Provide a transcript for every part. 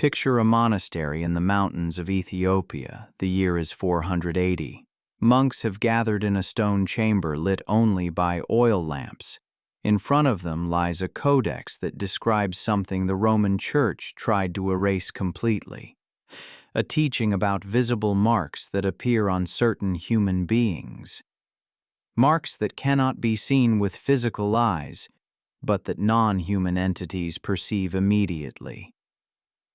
Picture a monastery in the mountains of Ethiopia. The year is 480. Monks have gathered in a stone chamber lit only by oil lamps. In front of them lies a codex that describes something the Roman Church tried to erase completely. A teaching about visible marks that appear on certain human beings. Marks that cannot be seen with physical eyes, but that non-human entities perceive immediately.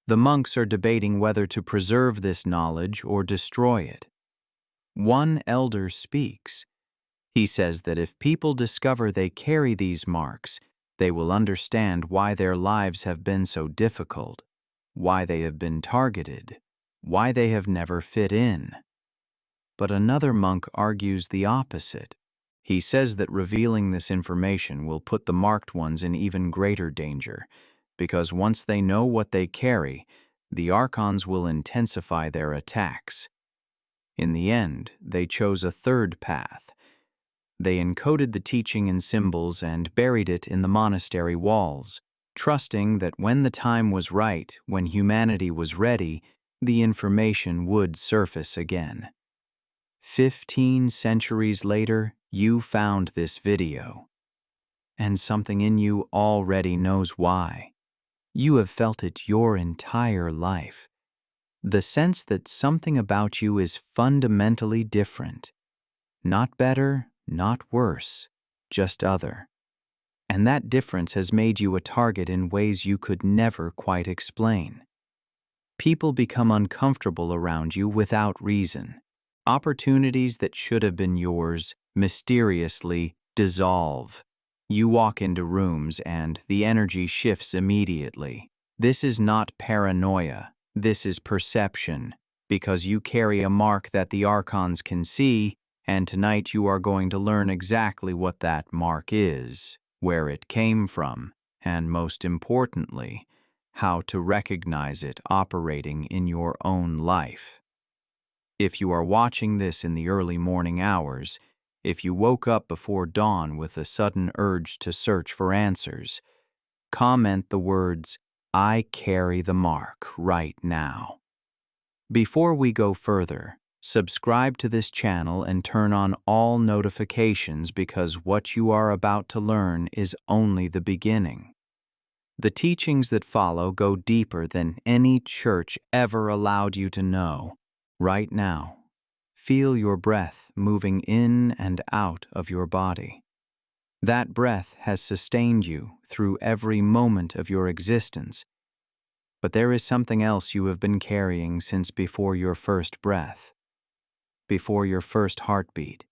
The monks are debating whether to preserve this knowledge or destroy it. One elder speaks. He says that if people discover they carry these marks, they will understand why their lives have been so difficult, why they have been targeted, why they have never fit in. But another monk argues the opposite. He says that revealing this information will put the marked ones in even greater danger, because once they know what they carry, the Archons will intensify their attacks. In the end, they chose a third path. They encoded the teaching in symbols and buried it in the monastery walls, trusting that when the time was right, when humanity was ready, the information would surface again. 15 centuries later, you found this video. And something in you already knows why. You have felt it your entire life. The sense that something about you is fundamentally different. Not better, not worse, just other. And that difference has made you a target in ways you could never quite explain. People become uncomfortable around you without reason. Opportunities that should have been yours mysteriously dissolve. You walk into rooms and the energy shifts immediately. This is not paranoia. This is perception, because you carry a mark that the Archons can see, and tonight you are going to learn exactly what that mark is, where it came from, and most importantly, how to recognize it operating in your own life. If you are watching this in the early morning hours, if you woke up before dawn with a sudden urge to search for answers, comment the words, "I carry the mark" right now. Before we go further, subscribe to this channel and turn on all notifications, because what you are about to learn is only the beginning. The teachings that follow go deeper than any church ever allowed you to know. Right now, feel your breath moving in and out of your body. That breath has sustained you through every moment of your existence. But there is something else you have been carrying since before your first breath, before your first heartbeat,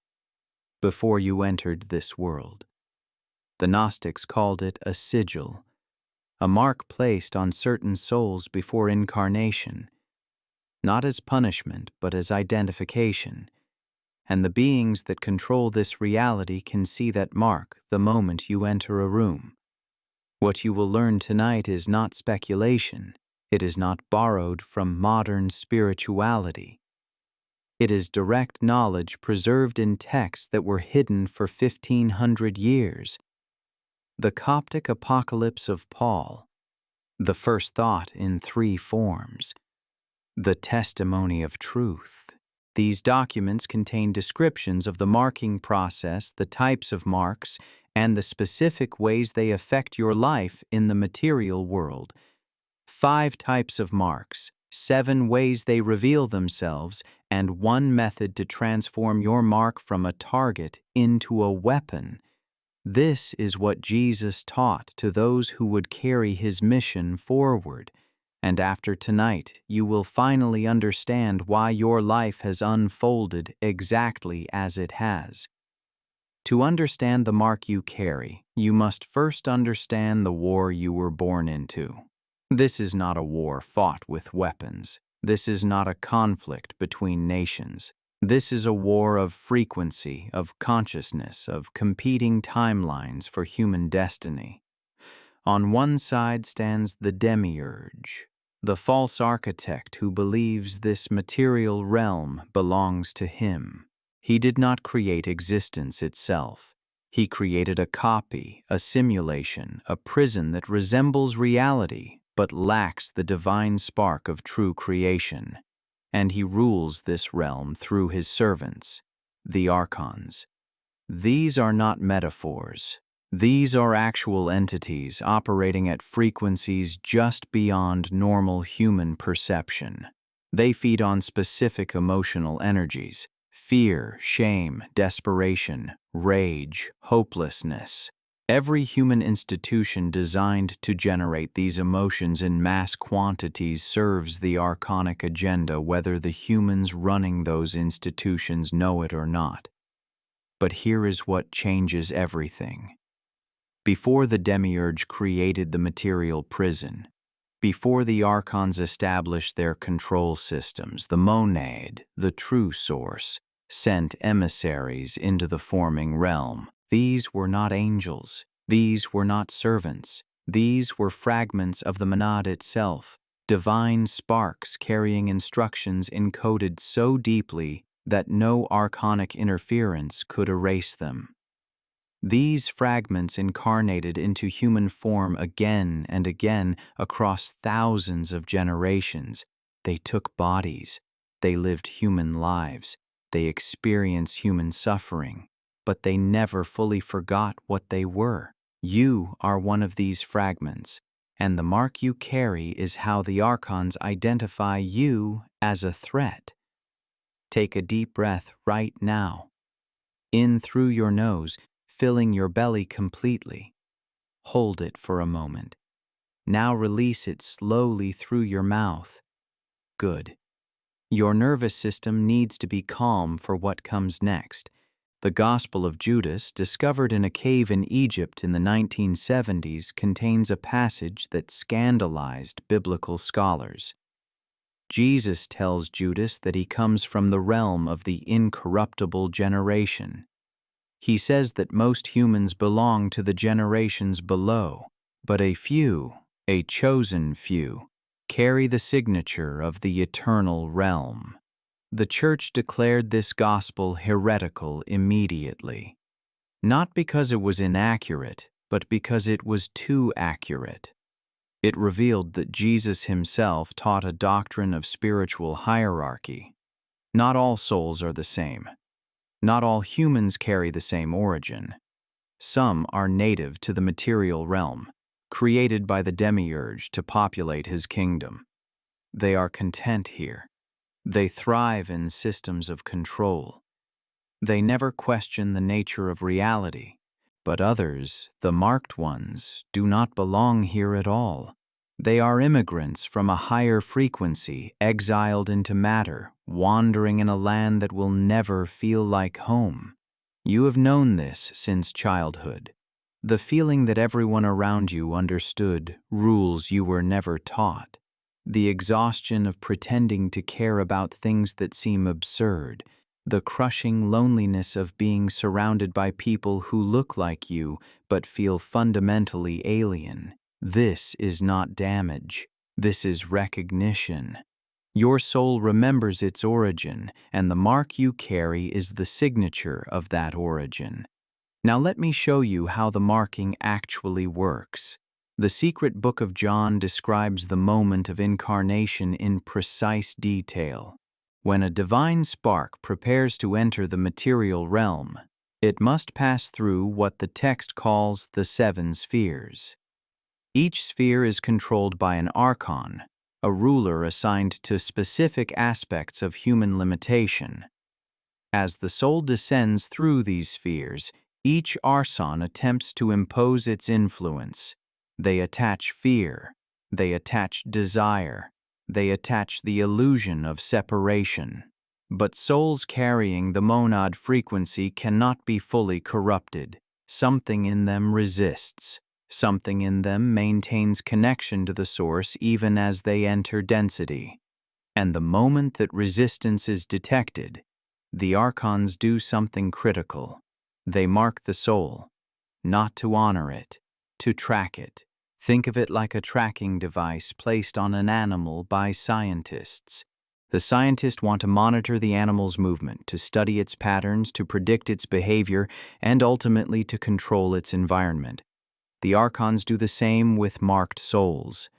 before you entered this world. The Gnostics called it a sigil, a mark placed on certain souls before incarnation, not as punishment but as identification. And the beings that control this reality can see that mark the moment you enter a room. What you will learn tonight is not speculation. It is not borrowed from modern spirituality. It is direct knowledge preserved in texts that were hidden for 1,500 years. The Coptic Apocalypse of Paul, the first thought in 3 forms, the testimony of truth. These documents contain descriptions of the marking process, the types of marks, and the specific ways they affect your life in the material world. 5 types of marks, 7 ways they reveal themselves, and 1 method to transform your mark from a target into a weapon. This is what Jesus taught to those who would carry his mission forward. And after tonight, you will finally understand why your life has unfolded exactly as it has. To understand the mark you carry, you must first understand the war you were born into. This is not a war fought with weapons. This is not a conflict between nations. This is a war of frequency, of consciousness, of competing timelines for human destiny. On one side stands the demiurge, the false architect who believes this material realm belongs to him. He did not create existence itself. He created a copy, a simulation, a prison that resembles reality, but lacks the divine spark of true creation, and he rules this realm through his servants, the Archons. These are not metaphors. These are actual entities operating at frequencies just beyond normal human perception. They feed on specific emotional energies: fear, shame, desperation, rage, hopelessness. Every human institution designed to generate these emotions in mass quantities serves the archonic agenda, whether the humans running those institutions know it or not. But here is what changes everything. Before the Demiurge created the material prison, before the Archons established their control systems, the monad, the true source, sent emissaries into the forming realm. These were not angels. These were not servants. These were fragments of the monad itself, divine sparks carrying instructions encoded so deeply that no archonic interference could erase them. These fragments incarnated into human form again and again across thousands of generations. They took bodies, they lived human lives, they experienced human suffering, but they never fully forgot what they were. You are one of these fragments, and the mark you carry is how the Archons identify you as a threat. Take a deep breath right now. In through your nose, filling your belly completely. Hold it for a moment. Now release it slowly through your mouth. Good. Your nervous system needs to be calm for what comes next. The Gospel of Judas, discovered in a cave in Egypt in the 1970s, contains a passage that scandalized biblical scholars. Jesus tells Judas that he comes from the realm of the incorruptible generation. He says that most humans belong to the generations below, but a few, a chosen few, carry the signature of the eternal realm. The Church declared this gospel heretical immediately, not because it was inaccurate, but because it was too accurate. It revealed that Jesus himself taught a doctrine of spiritual hierarchy. Not all souls are the same. Not all humans carry the same origin. Some are native to the material realm, created by the Demiurge to populate his kingdom. They are content here. They thrive in systems of control. They never question the nature of reality, but others, the marked ones, do not belong here at all. They are immigrants from a higher frequency, exiled into matter, wandering in a land that will never feel like home. You have known this since childhood. The feeling that everyone around you understood rules you were never taught. The exhaustion of pretending to care about things that seem absurd. The crushing loneliness of being surrounded by people who look like you but feel fundamentally alien. This is not damage. This is recognition. Your soul remembers its origin, and the mark you carry is the signature of that origin. Now let me show you how the marking actually works. The secret book of John describes the moment of incarnation in precise detail. When a divine spark prepares to enter the material realm, it must pass through what the text calls the 7 spheres. Each sphere is controlled by an archon, a ruler assigned to specific aspects of human limitation. As the soul descends through these spheres, each archon attempts to impose its influence. They attach fear, they attach desire, they attach the illusion of separation. But souls carrying the monad frequency cannot be fully corrupted. Something in them resists. Something in them maintains connection to the source even as they enter density. And the moment that resistance is detected, the archons do something critical. They mark the soul, not to honor it, to track it. Think of it like a tracking device placed on an animal by scientists. The scientists want to monitor the animal's movement, to study its patterns, to predict its behavior, and ultimately to control its environment. The archons do the same with marked souls.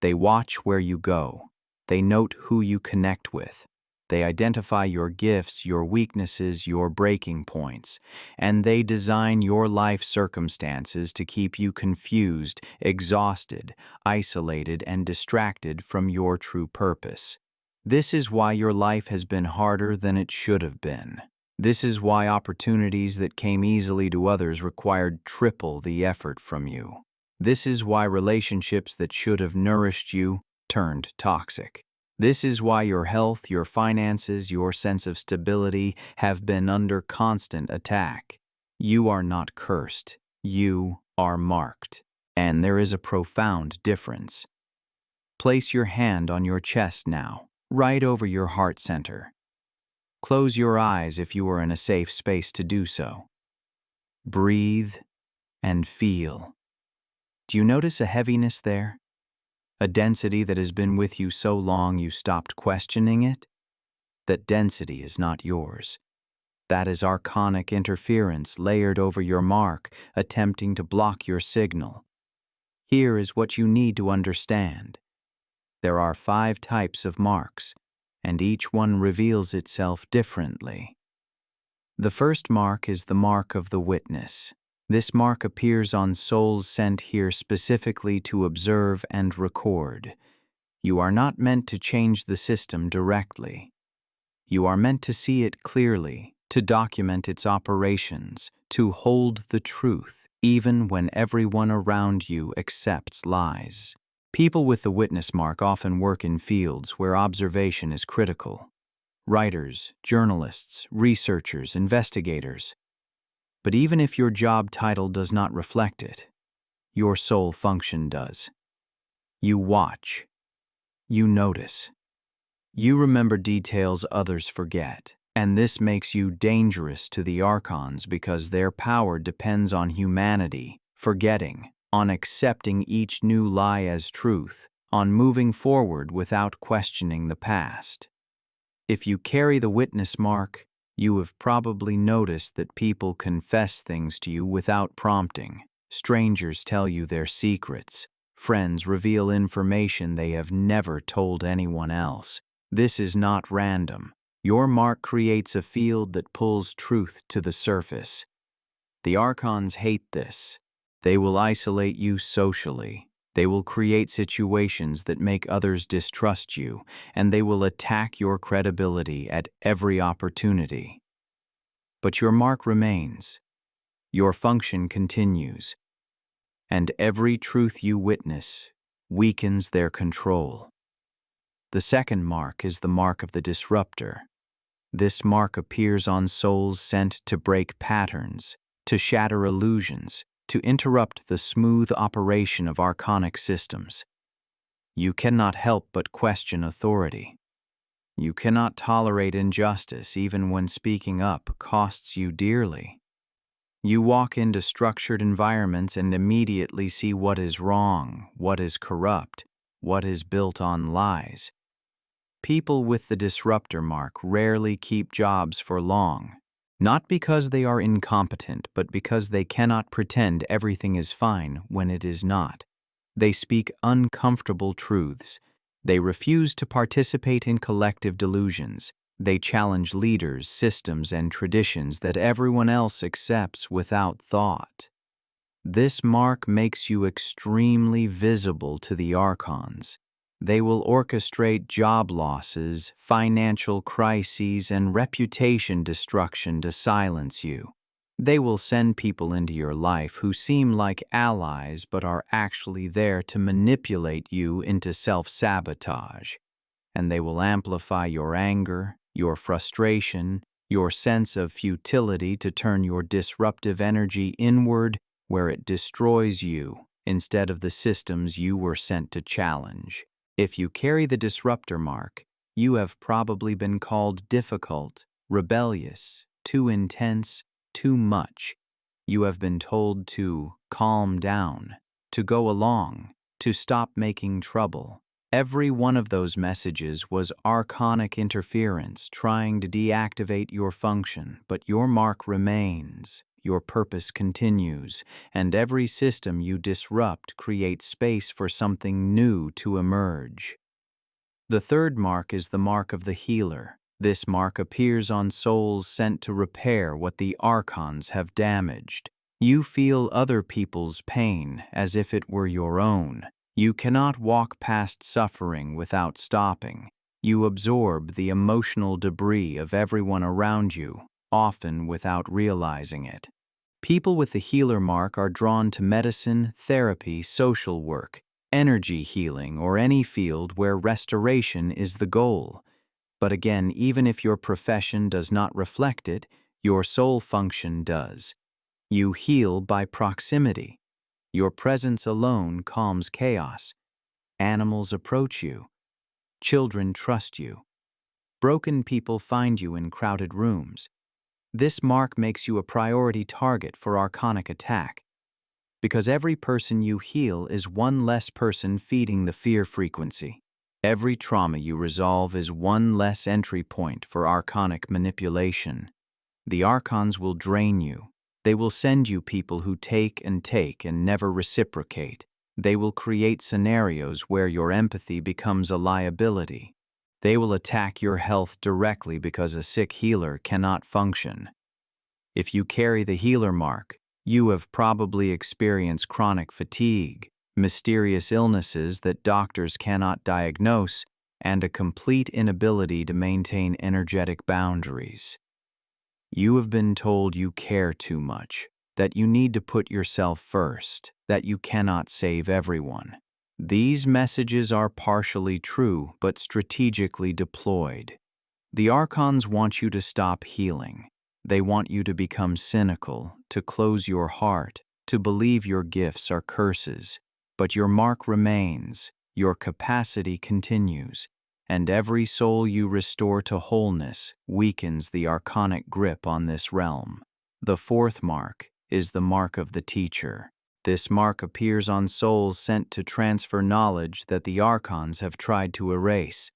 They watch where you go. They note who you connect with. They identify your gifts, your weaknesses, your breaking points, and they design your life circumstances to keep you confused, exhausted, isolated, and distracted from your true purpose. This is why your life has been harder than it should have been. This is why opportunities that came easily to others required triple the effort from you. This is why relationships that should have nourished you turned toxic. This is why your health, your finances, your sense of stability have been under constant attack. You are not cursed. You are marked. And there is a profound difference. Place your hand on your chest now, right over your heart center. Close your eyes if you are in a safe space to do so. Breathe and feel. Do you notice a heaviness there? A density that has been with you so long you stopped questioning it? That density is not yours. That is archonic interference layered over your mark, attempting to block your signal. Here is what you need to understand. There are 5 types of marks, and each one reveals itself differently. The first mark is the mark of the witness. This mark appears on souls sent here specifically to observe and record. You are not meant to change the system directly. You are meant to see it clearly, to document its operations, to hold the truth, even when everyone around you accepts lies. People with the witness mark often work in fields where observation is critical. Writers, journalists, researchers, investigators. But even if your job title does not reflect it, your soul function does. You watch. You notice. You remember details others forget, and this makes you dangerous to the Archons because their power depends on humanity, forgetting, on accepting each new lie as truth, on moving forward without questioning the past. If you carry the witness mark, you have probably noticed that people confess things to you without prompting. Strangers tell you their secrets. Friends reveal information they have never told anyone else. This is not random. Your mark creates a field that pulls truth to the surface. The Archons hate this. They will isolate you socially. They will create situations that make others distrust you, and they will attack your credibility at every opportunity. But your mark remains. Your function continues. And every truth you witness weakens their control. The second mark is the mark of the disruptor. This mark appears on souls sent to break patterns, to shatter illusions, to interrupt the smooth operation of archonic systems. You cannot help but question authority. You cannot tolerate injustice even when speaking up costs you dearly. You walk into structured environments and immediately see what is wrong, what is corrupt, what is built on lies. People with the disruptor mark rarely keep jobs for long. Not because they are incompetent, but because they cannot pretend everything is fine when it is not. They speak uncomfortable truths. They refuse to participate in collective delusions. They challenge leaders, systems, and traditions that everyone else accepts without thought. This mark makes you extremely visible to the Archons. They will orchestrate job losses, financial crises, and reputation destruction to silence you. They will send people into your life who seem like allies but are actually there to manipulate you into self-sabotage. And they will amplify your anger, your frustration, your sense of futility to turn your disruptive energy inward where it destroys you instead of the systems you were sent to challenge. If you carry the disruptor mark, you have probably been called difficult, rebellious, too intense, too much. You have been told to calm down, to go along, to stop making trouble. Every one of those messages was archonic interference trying to deactivate your function, but your mark remains. your purpose continues, and every system you disrupt creates space for something new to emerge. The third mark is the mark of the healer. This mark appears on souls sent to repair what the Archons have damaged. You feel other people's pain as if it were your own. You cannot walk past suffering without stopping. You absorb the emotional debris of everyone around you, often without realizing it. People with the healer mark are drawn to medicine, therapy, social work, energy healing, or any field where restoration is the goal. But again, even if your profession does not reflect it, your soul function does. You heal by proximity. Your presence alone calms chaos. Animals approach you. Children trust you. Broken people find you in crowded rooms. This mark makes you a priority target for archonic attack, because every person you heal is one less person feeding the fear frequency. Every trauma you resolve is one less entry point for archonic manipulation. The Archons will drain you. They will send you people who take and never reciprocate. They will create scenarios where your empathy becomes a liability. They will attack your health directly because a sick healer cannot function. If you carry the healer mark, you have probably experienced chronic fatigue, mysterious illnesses that doctors cannot diagnose, and a complete inability to maintain energetic boundaries. You have been told you care too much, that you need to put yourself first, that you cannot save everyone. These messages are partially true, but strategically deployed. The Archons want you to stop healing. They want you to become cynical, to close your heart, to believe your gifts are curses. But your mark remains, your capacity continues, and every soul you restore to wholeness weakens the archonic grip on this realm. The fourth mark is the mark of the teacher. This mark appears on souls sent to transfer knowledge that the Archons have tried to erase.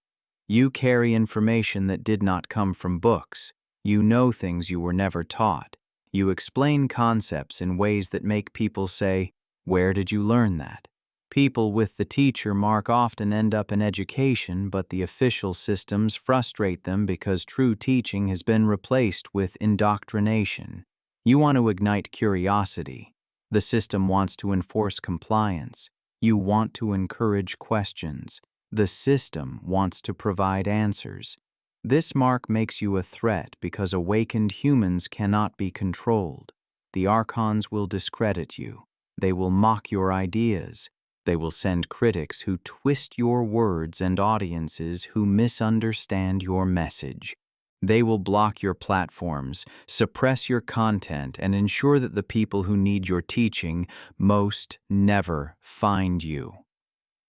You carry information that did not come from books. You know things you were never taught. You explain concepts in ways that make people say, "Where did you learn that?" People with the teacher mark often end up in education, but the official systems frustrate them because true teaching has been replaced with indoctrination. You want to ignite curiosity. The system wants to enforce compliance. You want to encourage questions. The system wants to provide answers. This mark makes you a threat because awakened humans cannot be controlled. The Archons will discredit you. They will mock your ideas. They will send critics who twist your words and audiences who misunderstand your message. They will block your platforms, suppress your content, and ensure that the people who need your teaching most never find you.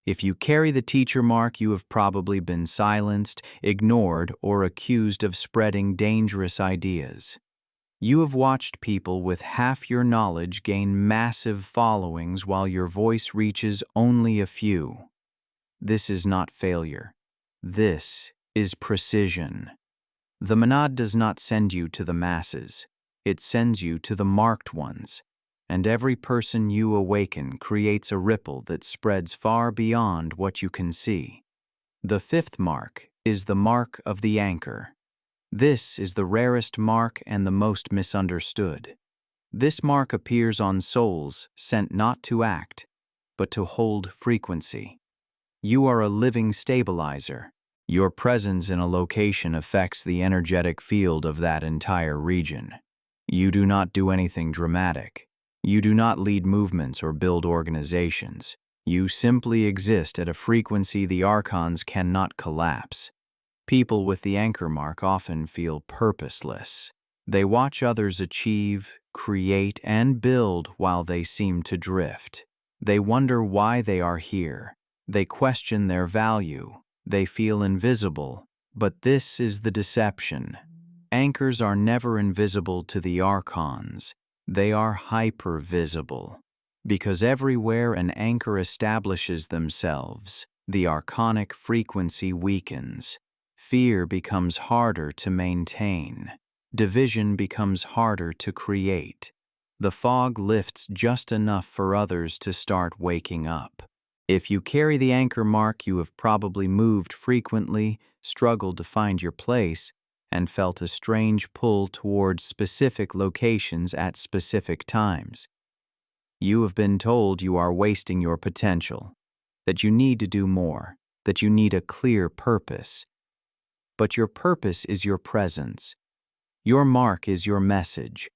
If you carry the teacher mark, you have probably been silenced, ignored, or accused of spreading dangerous ideas. You have watched people with half your knowledge gain massive followings while your voice reaches only a few. This is not failure. This is precision. The Monad does not send you to the masses. It sends you to the marked ones. And every person you awaken creates a ripple that spreads far beyond what you can see. The fifth mark is the mark of the anchor. This is the rarest mark and the most misunderstood. This mark appears on souls sent not to act, but to hold frequency. You are a living stabilizer. Your presence in a location affects the energetic field of that entire region. You do not do anything dramatic. You do not lead movements or build organizations. You simply exist at a frequency the Archons cannot collapse. People with the anchor mark often feel purposeless. They watch others achieve, create, and build while they seem to drift. They wonder why they are here. They question their value. They feel invisible. But this is the deception. Anchors are never invisible to the Archons. They are hyper-visible. Because everywhere an anchor establishes themselves, the archonic frequency weakens. Fear becomes harder to maintain. Division becomes harder to create. The fog lifts just enough for others to start waking up. If you carry the anchor mark, you have probably moved frequently, struggled to find your place, and felt a strange pull towards specific locations at specific times. You have been told you are wasting your potential, that you need to do more, that you need a clear purpose. But your purpose is your presence. Your mark is your message.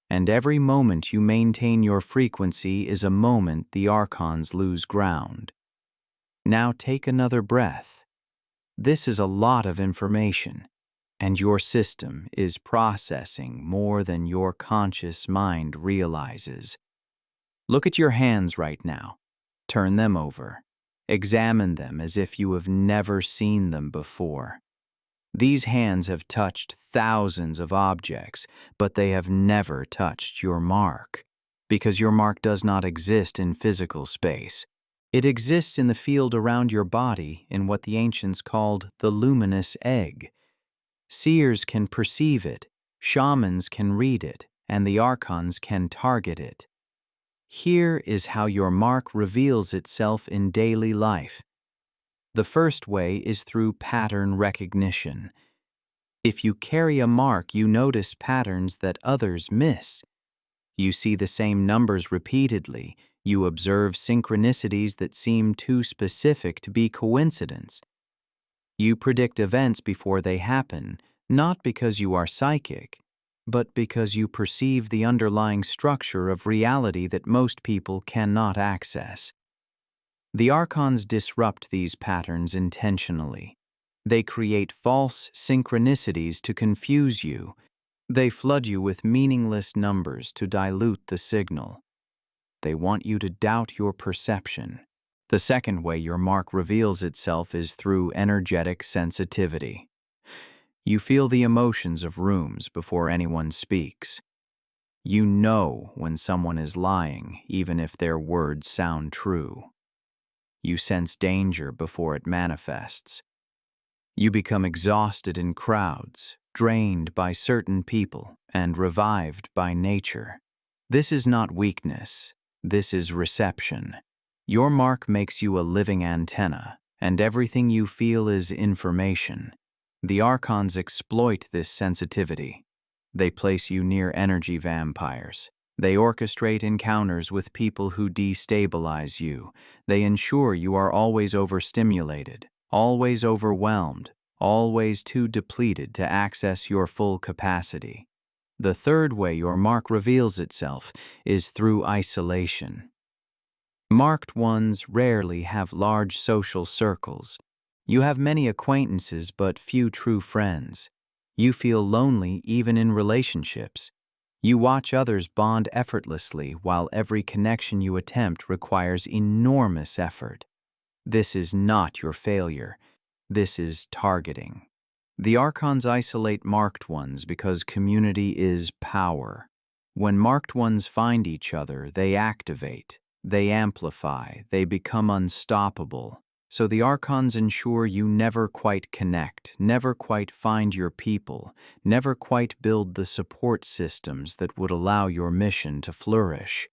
And every moment you maintain your frequency is a moment the Archons lose ground. Now take another breath. This is a lot of information, and your system is processing more than your conscious mind realizes. Look at your hands right now. Turn them over. Examine them as if you have never seen them before. These hands have touched thousands of objects, but they have never touched your mark, because your mark does not exist in physical space. It exists in the field around your body in what the ancients called the luminous egg. Seers can perceive it, shamans can read it, and the Archons can target it. Here is how your mark reveals itself in daily life. The first way is through pattern recognition. If you carry a mark, you notice patterns that others miss. You see the same numbers repeatedly. You observe synchronicities that seem too specific to be coincidence. You predict events before they happen, not because you are psychic, but because you perceive the underlying structure of reality that most people cannot access. The Archons disrupt these patterns intentionally. They create false synchronicities to confuse you. They flood you with meaningless numbers to dilute the signal. They want you to doubt your perception. The second way your mark reveals itself is through energetic sensitivity. You feel the emotions of rooms before anyone speaks. You know when someone is lying, even if their words sound true. You sense danger before it manifests. You become exhausted in crowds, drained by certain people, and revived by nature. This is not weakness. This is reception. Your mark makes you a living antenna, and everything you feel is information. The Archons exploit this sensitivity. They place you near energy vampires. They orchestrate encounters with people who destabilize you. They ensure you are always overstimulated, always overwhelmed, always too depleted to access your full capacity. The third way your mark reveals itself is through isolation. Marked ones rarely have large social circles. You have many acquaintances but few true friends. You feel lonely even in relationships. You watch others bond effortlessly while every connection you attempt requires enormous effort. This is not your failure. This is targeting. The Archons isolate marked ones because community is power. When marked ones find each other, they activate, they amplify, they become unstoppable. So the Archons ensure you never quite connect, never quite find your people, never quite build the support systems that would allow your mission to flourish.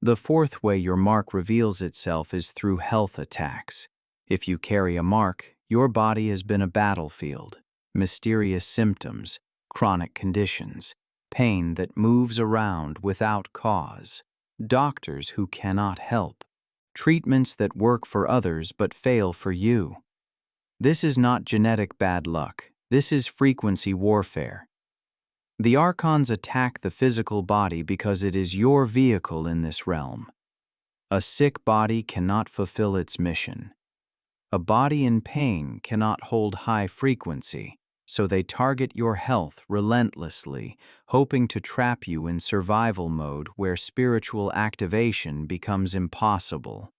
The fourth way your mark reveals itself is through health attacks. If you carry a mark, your body has been a battlefield. Mysterious symptoms, chronic conditions, pain that moves around without cause, doctors who cannot help, treatments that work for others but fail for you. This is not genetic bad luck. This is frequency warfare. The Archons attack the physical body because it is your vehicle in this realm. A sick body cannot fulfill its mission. A body in pain cannot hold high frequency, so they target your health relentlessly, hoping to trap you in survival mode where spiritual activation becomes impossible.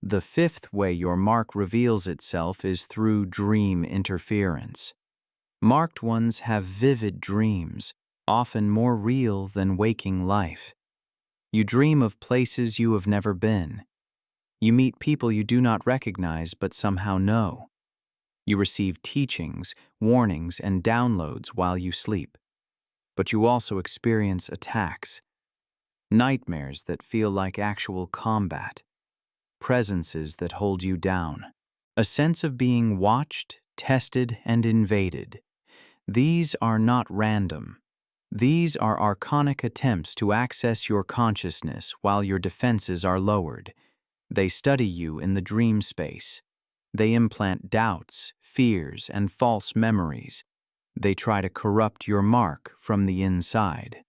The fifth way your mark reveals itself is through dream interference. Marked ones have vivid dreams, often more real than waking life. You dream of places you have never been. You meet people you do not recognize but somehow know. You receive teachings, warnings, and downloads while you sleep. But you also experience attacks, nightmares that feel like actual combat, presences that hold you down, a sense of being watched, tested, and invaded. These are not random. These are archonic attempts to access your consciousness while your defenses are lowered. They study you in the dream space. They implant doubts, fears, and false memories. They try to corrupt your mark from the inside.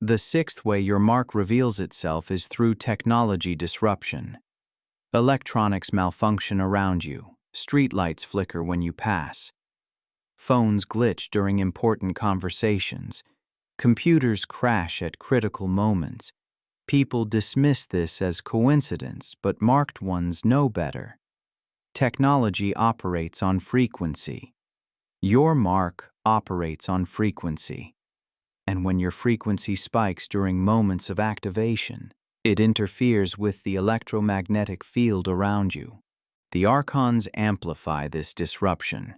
The sixth way your mark reveals itself is through technology disruption. Electronics malfunction around you. Streetlights flicker when you pass. Phones glitch during important conversations. Computers crash at critical moments. People dismiss this as coincidence, but marked ones know better. Technology operates on frequency. Your mark operates on frequency. And when your frequency spikes during moments of activation, it interferes with the electromagnetic field around you. The Archons amplify this disruption.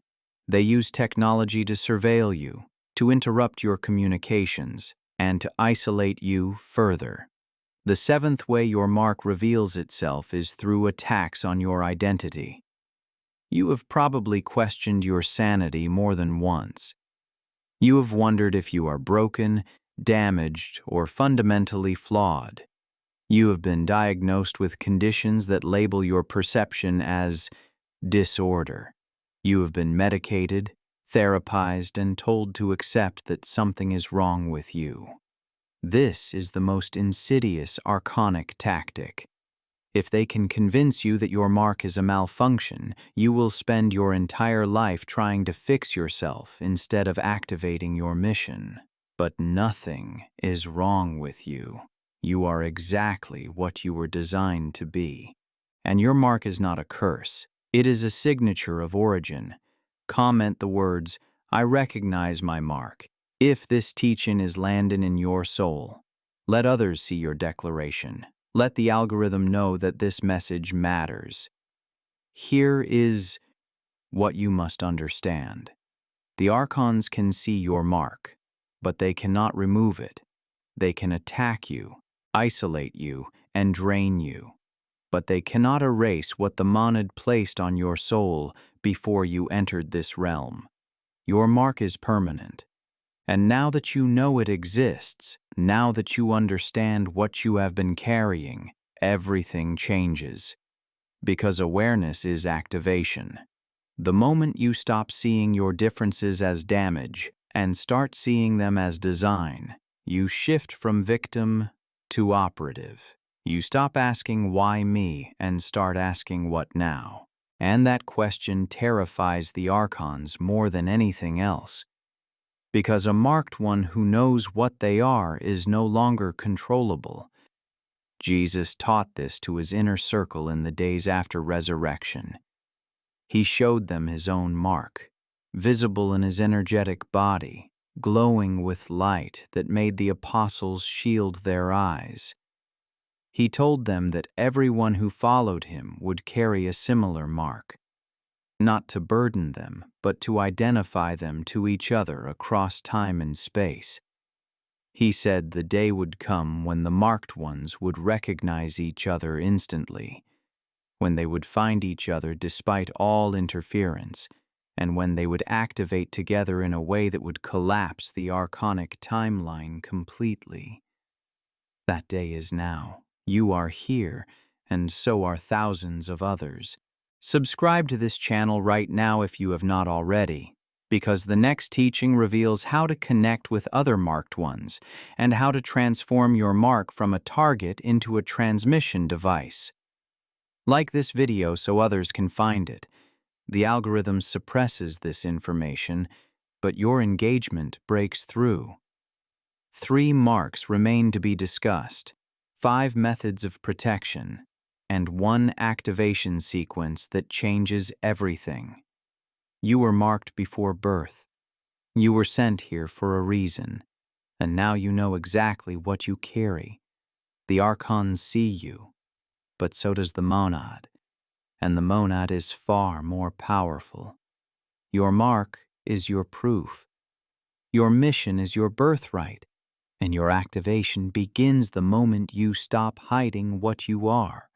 They use technology to surveil you, to interrupt your communications, and to isolate you further. The seventh way your mark reveals itself is through attacks on your identity. You have probably questioned your sanity more than once. You have wondered if you are broken, damaged, or fundamentally flawed. You have been diagnosed with conditions that label your perception as disorder. You have been medicated, therapized, and told to accept that something is wrong with you. This is the most insidious archonic tactic. If they can convince you that your mark is a malfunction, you will spend your entire life trying to fix yourself instead of activating your mission. But nothing is wrong with you. You are exactly what you were designed to be. And your mark is not a curse. It is a signature of origin. Comment the words, "I recognize my mark." If this teaching is landing in your soul, let others see your declaration. Let the algorithm know that this message matters. Here is what you must understand. The Archons can see your mark, but they cannot remove it. They can attack you, isolate you, and drain you. But they cannot erase what the Monad placed on your soul before you entered this realm. Your mark is permanent. And now that you know it exists, now that you understand what you have been carrying, everything changes. Because awareness is activation. The moment you stop seeing your differences as damage and start seeing them as design, you shift from victim to operative. You stop asking why me and start asking what now. And that question terrifies the Archons more than anything else. Because a marked one who knows what they are is no longer controllable. Jesus taught this to his inner circle in the days after resurrection. He showed them his own mark, visible in his energetic body, glowing with light that made the apostles shield their eyes. He told them that everyone who followed him would carry a similar mark. Not to burden them, but to identify them to each other across time and space. He said the day would come when the marked ones would recognize each other instantly, when they would find each other despite all interference, and when they would activate together in a way that would collapse the archonic timeline completely. That day is now. You are here, and so are thousands of others. Subscribe to this channel right now if you have not already, because the next teaching reveals how to connect with other marked ones and how to transform your mark from a target into a transmission device. Like this video so others can find it. The algorithm suppresses this information, but your engagement breaks through. 3 marks remain to be discussed, 5 methods of protection, and 1 activation sequence that changes everything. You were marked before birth. You were sent here for a reason, and now you know exactly what you carry. The Archons see you, but so does the Monad, and the Monad is far more powerful. Your mark is your proof. Your mission is your birthright, and your activation begins the moment you stop hiding what you are.